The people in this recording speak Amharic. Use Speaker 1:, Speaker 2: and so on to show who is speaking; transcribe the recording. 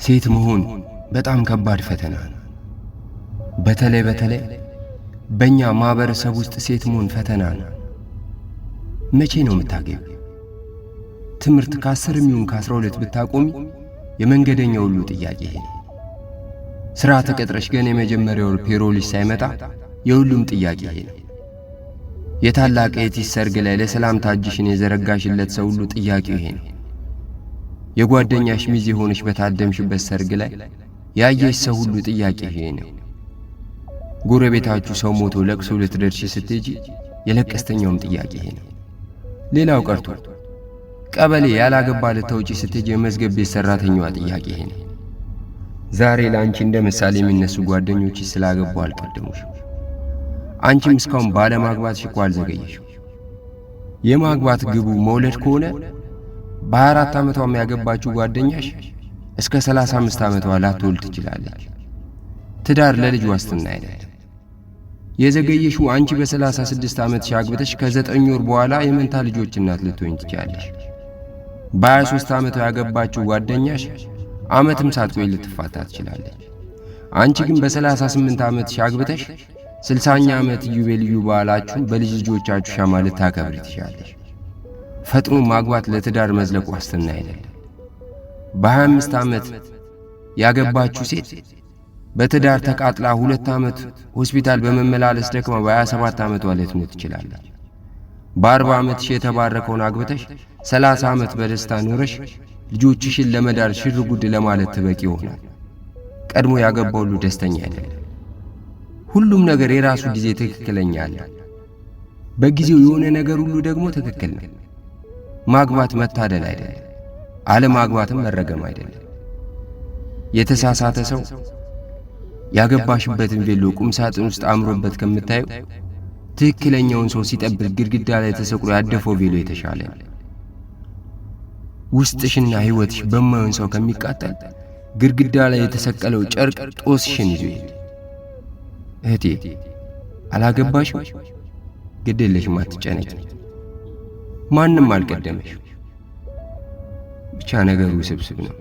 Speaker 1: ሴት መሆን በጣም ከባድ ፈተና ነው። በተለይ በእኛ ማህበረሰብ ውስጥ ሴት መሆን ፈተና ነው። መቼ ነው የምታገቢው? ትምህርት ከ10 ይሁን ከ12 ብታቆሚ የመንገደኛ ሁሉ ጥያቄ ይሄ ነው። ሥራ ተቀጥረሽ ገና የመጀመሪያው ፔሮልሽ ሳይመጣ የሁሉም ጥያቄ ይሄ ነው። የታላቅ እህትሽ ሰርግ ላይ ለሰላምታ እጅሽን የዘረጋሽለት ሰው ሁሉ ጥያቄው ይሄ ነው። የጓደኛሽ ሚዜ ሆነሽ በታደምሽበት ሰርግ ላይ ያየሽ ሰው ሁሉ ጥያቄ ይሄ ነው። ጎረቤታችሁ ሰው ሞቶ ለቅሶ ልትደርሺ ስትሄጂ የለቀስተኛውም ጥያቄ ይሄ ነው። ሌላው ቀርቶ ቀበሌ ያላገባ ልትወጪ ስትሄጂ የመዝገብ ቤት ሰራተኛዋ ጥያቄ ይሄ ነው። ዛሬ ለአንቺ እንደ ምሳሌ የሚነሱ ጓደኞች ስላገቡ አልቀደሙሽ። አንቺም እስካሁን ባለማግባትሽ እኮ አልዘገየሽም። የማግባት ግቡ መውለድ ከሆነ በ24 ዓመቷም ያገባችው ጓደኛሽ እስከ 35 ዓመቷ ላትወልድ ትችላለች። ትዳር ለልጅ ዋስትና አይደለም። የዘገየሽው አንቺ በ36 ዓመትሽ አግብተሽ ከ9 ወር በኋላ የመንታ ልጆች እናት ልትሆኝ ትችላለሽ። በ23 ዓመቷ ያገባችው ጓደኛሽ ዓመትም ሳትቆይ ልትፋታ ትችላለች። አንቺ ግን በ38 ዓመትሽ አግብተሽ 60ኛ ዓመት ኢዮቤልዩ በዓላችሁ በልጅ ልጆቻችሁ ሻማ ልታከብሪ ትችላለሽ። ፈጥኖ ማግባት ለትዳር መዝለቅ ዋስትና አይደለም። በ25 ዓመት ያገባችሁ ሴት በትዳር ተቃጥላ 2 ዓመት ሆስፒታል በመመላለስ ደክማ በ27 ዓመቷ ልትሞት ትችላለች። በ40 ዓመትሽ የተባረከውን አግብተሽ 30 ዓመት በደስታ ኖረሽ ልጆችሽን ለመዳር ሽር ጉድ ለማለት ትበቂ ይሆናል። ቀድሞ ያገባ ሁሉ ደስተኛ አይደለም። ሁሉም ነገር የራሱ ጊዜ ትክክለኛ አለ። በጊዜው የሆነ ነገር ሁሉ ደግሞ ትክክል ነው። ማግባት መታደል አይደለም፣ አለማግባትም መረገም አይደለም። የተሳሳተ ሰው ያገባሽበትን ቬሎ ቁም ሳጥን ውስጥ አምሮበት ከምታየው ትክክለኛውን ሰው ሲጠብቅ ግድግዳ ላይ ተሰቅሎ ያደፈው ቬሎ የተሻለ ነው። ውስጥሽና ሕይወትሽ በማይሆን ሰው ከሚቃጠል ግድግዳ ላይ የተሰቀለው ጨርቅ ጦስሽን ይዞ ይሄድ። እህቴ አላገባሽም? ግድ የለሽም፣ አትጨነቂ። ማንም አልቀደመሽ። ብቻ ነገሩ ስብስብ ነው።